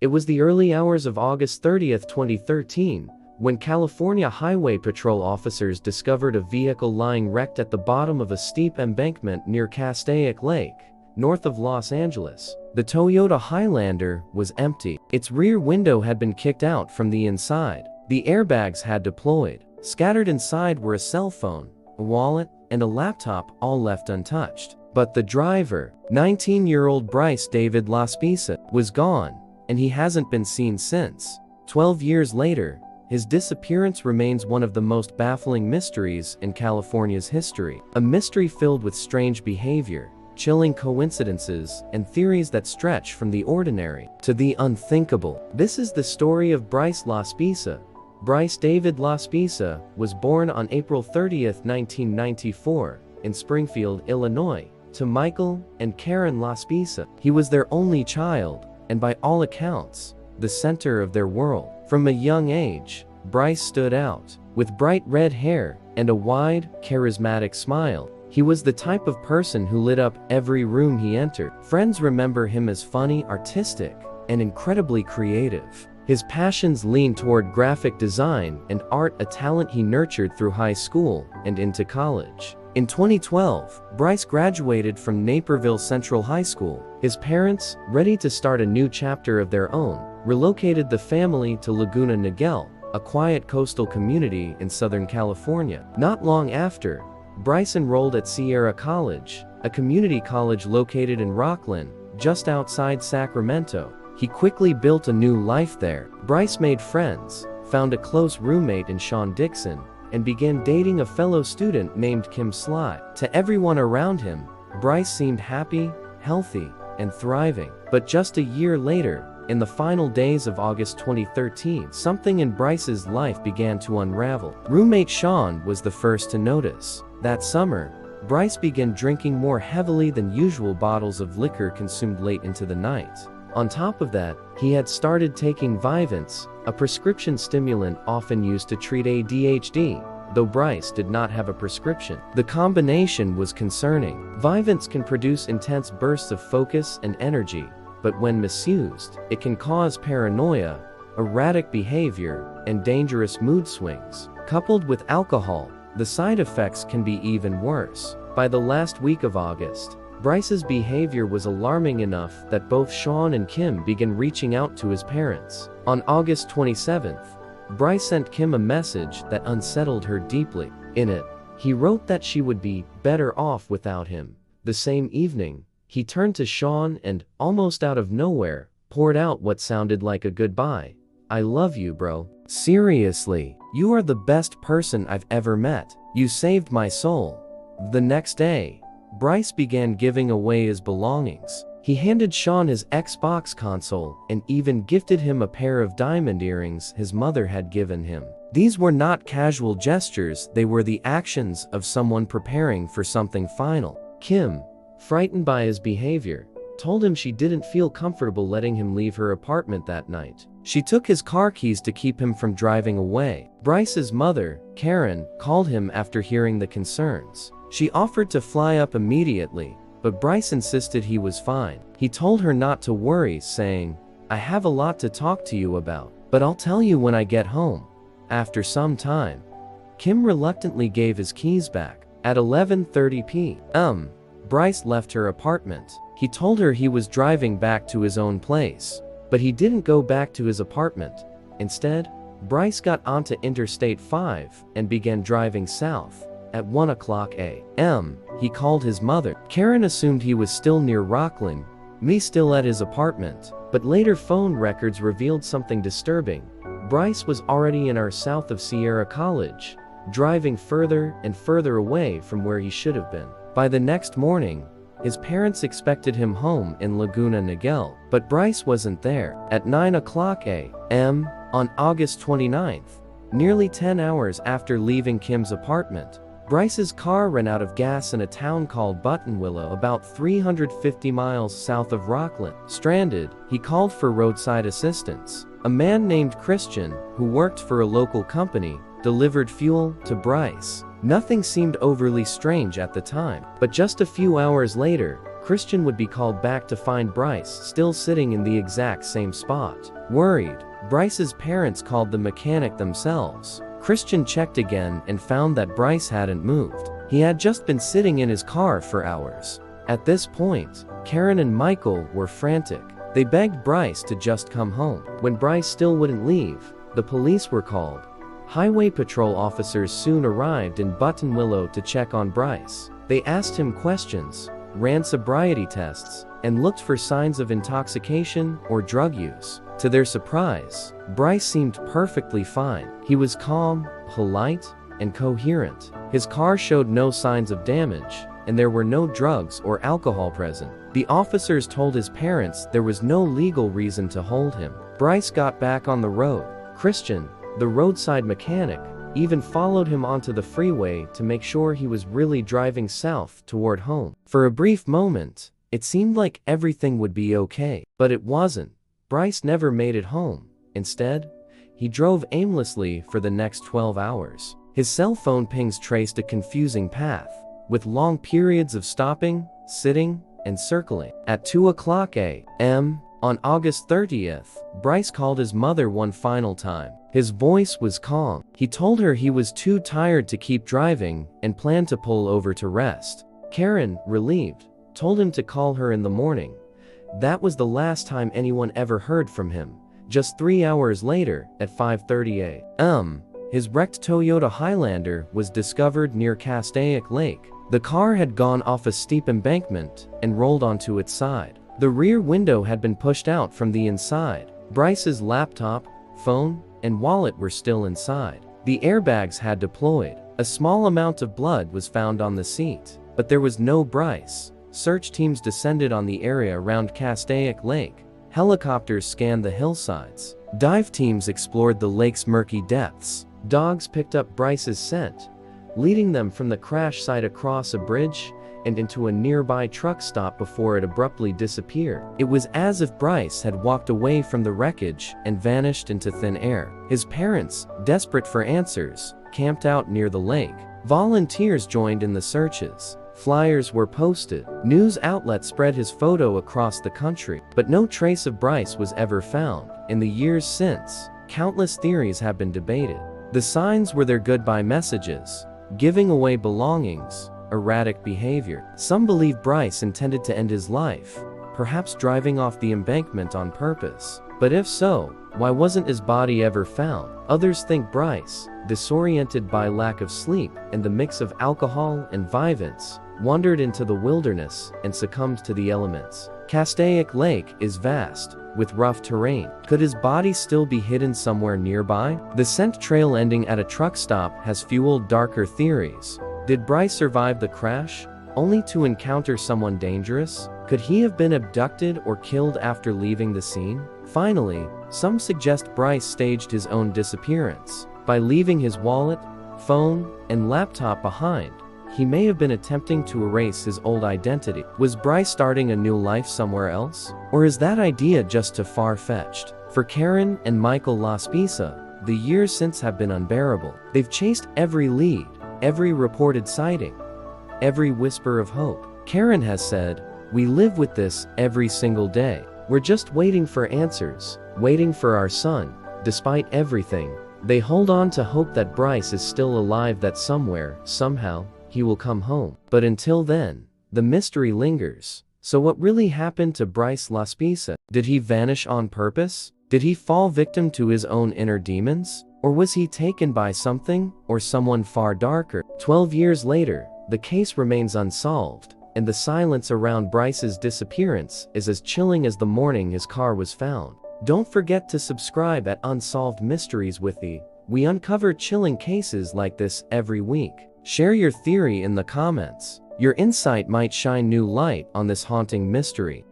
It was the early hours of August 30, 2013, when California Highway Patrol officers discovered a vehicle lying wrecked at the bottom of a steep embankment near Castaic Lake, north of Los Angeles. The Toyota Highlander was empty. Its rear window had been kicked out from the inside. The airbags had deployed. Scattered inside were a cell phone, a wallet, and a laptop, all left untouched. But the driver, 19-year-old Bryce David Laspisa, was gone, and he hasn't been seen since. 12 years later, his disappearance remains one of the most baffling mysteries in California's history. A mystery filled with strange behavior, chilling coincidences, and theories that stretch from the ordinary to the unthinkable. This is the story of Bryce Laspisa. Bryce David Laspisa was born on April 30, 1994, in Springfield, Illinois, to Michael and Karen Laspisa. He was their only child, and by all accounts, the center of their world. From a young age, Bryce stood out. With bright red hair and a wide, charismatic smile, he was the type of person who lit up every room he entered. Friends remember him as funny, artistic, and incredibly creative. His passions leaned toward graphic design and art, a talent he nurtured through high school and into college. In 2012, Bryce graduated from Naperville Central High School. His parents, ready to start a new chapter of their own, relocated the family to Laguna Niguel, a quiet coastal community in Southern California. Not long after, Bryce enrolled at Sierra College, a community college located in Rocklin, just outside Sacramento. He quickly built a new life there. Bryce made friends, found a close roommate in Sean Dixon, and began dating a fellow student named Kim Sly. To everyone around him, Bryce seemed happy, healthy, and thriving. But just a year later, in the final days of August 2013, something in Bryce's life began to unravel. Roommate Sean was the first to notice. That summer, Bryce began drinking more heavily than usual, bottles of liquor consumed late into the night. On top of that, he had started taking Vyvanse, a prescription stimulant often used to treat ADHD, though Bryce did not have a prescription. The combination was concerning. Vyvanse can produce intense bursts of focus and energy, but when misused, it can cause paranoia, erratic behavior, and dangerous mood swings. Coupled with alcohol, the side effects can be even worse. By the last week of August, Bryce's behavior was alarming enough that both Sean and Kim began reaching out to his parents. On August 27th, Bryce sent Kim a message that unsettled her deeply. In it, he wrote that she would be better off without him. The same evening, he turned to Sean and, almost out of nowhere, poured out what sounded like a goodbye. "I love you, bro. Seriously, you are the best person I've ever met. You saved my soul." The next day, Bryce began giving away his belongings. He handed Sean his Xbox console and even gifted him a pair of diamond earrings his mother had given him. These were not casual gestures, they were the actions of someone preparing for something final. Kim, frightened by his behavior, told him she didn't feel comfortable letting him leave her apartment that night. She took his car keys to keep him from driving away. Bryce's mother, Karen, called him after hearing the concerns. She offered to fly up immediately, but Bryce insisted he was fine. He told her not to worry, saying, "I have a lot to talk to you about, but I'll tell you when I get home." After some time, Kim reluctantly gave his keys back. At 11:30 p.m., Bryce left her apartment. He told her he was driving back to his own place, but he didn't go back to his apartment. Instead, Bryce got onto Interstate 5 and began driving south. At 1 a.m., he called his mother. Karen assumed he was still near Rocklin, still at his apartment, but later phone records revealed something disturbing. Bryce was already an hour south of Sierra College, driving further and further away from where he should have been. By the next morning, his parents expected him home in Laguna Niguel, but Bryce wasn't there. At 9 a.m. on August 29th, nearly 10 hours after leaving Kim's apartment, Bryce's car ran out of gas in a town called Buttonwillow, about 350 miles south of Rocklin. Stranded, he called for roadside assistance. A man named Christian, who worked for a local company, delivered fuel to Bryce. Nothing seemed overly strange at the time, but just a few hours later, Christian would be called back to find Bryce still sitting in the exact same spot. Worried, Bryce's parents called the mechanic themselves. Christian checked again and found that Bryce hadn't moved. He had just been sitting in his car for hours. At this point, Karen and Michael were frantic. They begged Bryce to just come home. When Bryce still wouldn't leave, the police were called. Highway patrol officers soon arrived in Buttonwillow to check on Bryce. They asked him questions, ran sobriety tests, and looked for signs of intoxication or drug use. To their surprise, Bryce seemed perfectly fine. He was calm, polite, and coherent. His car showed no signs of damage, and there were no drugs or alcohol present. The officers told his parents there was no legal reason to hold him. Bryce got back on the road. Christian, the roadside mechanic, even followed him onto the freeway to make sure he was really driving south toward home. For a brief moment, it seemed like everything would be okay, but it wasn't. Bryce never made it home. Instead, he drove aimlessly for the next 12 hours. His cell phone pings traced a confusing path, with long periods of stopping, sitting, and circling. At 2:00 a.m. on August 30th, Bryce called his mother one final time. His voice was calm. He told her he was too tired to keep driving and planned to pull over to rest. Karen, relieved, told him to call her in the morning. That was the last time anyone ever heard from him. Just 3 hours later, at 5:30 a.m., his wrecked Toyota Highlander was discovered near Castaic Lake. The car had gone off a steep embankment and rolled onto its side. The rear window had been pushed out from the inside. Bryce's laptop, phone, and wallet were still inside. The airbags had deployed. A small amount of blood was found on the seat, but there was no Bryce. Search teams descended on the area around Castaic Lake. Helicopters scanned the hillsides. Dive teams explored the lake's murky depths. Dogs picked up Bryce's scent, leading them from the crash site across a bridge and into a nearby truck stop before it abruptly disappeared. It was as if Bryce had walked away from the wreckage and vanished into thin air. His parents, desperate for answers, camped out near the lake. Volunteers joined in the searches. Flyers were posted. News outlets spread his photo across the country, but no trace of Bryce was ever found. In the years since, countless theories have been debated. The signs were their goodbye messages, giving away belongings, erratic behavior. Some believe Bryce intended to end his life, perhaps driving off the embankment on purpose. But if so, why wasn't his body ever found? Others think Bryce, disoriented by lack of sleep and the mix of alcohol and vivants, wandered into the wilderness and succumbed to the elements. Castaic Lake is vast, with rough terrain. Could his body still be hidden somewhere nearby? The scent trail ending at a truck stop has fueled darker theories. Did Bryce survive the crash, only to encounter someone dangerous? Could he have been abducted or killed after leaving the scene? Finally, some suggest Bryce staged his own disappearance. By leaving his wallet, phone, and laptop behind, he may have been attempting to erase his old identity. Was Bryce starting a new life somewhere else? Or is that idea just too far-fetched? For Karen and Michael Laspisa, the years since have been unbearable. They've chased every lead, every reported sighting, every whisper of hope. Karen has said, "We live with this every single day. We're just waiting for answers, waiting for our son." Despite everything, they hold on to hope that Bryce is still alive, that somewhere, somehow, he will come home. But until then, the mystery lingers. So what really happened to Bryce Laspisa? Did he vanish on purpose? Did he fall victim to his own inner demons? Or was he taken by something or someone far darker? 12 years later, the case remains unsolved, and the silence around Bryce's disappearance is as chilling as the morning his car was found. Don't forget to subscribe at Unsolved Mysteries with E. We uncover chilling cases like this every week. Share your theory in the comments. Your insight might shine new light on this haunting mystery.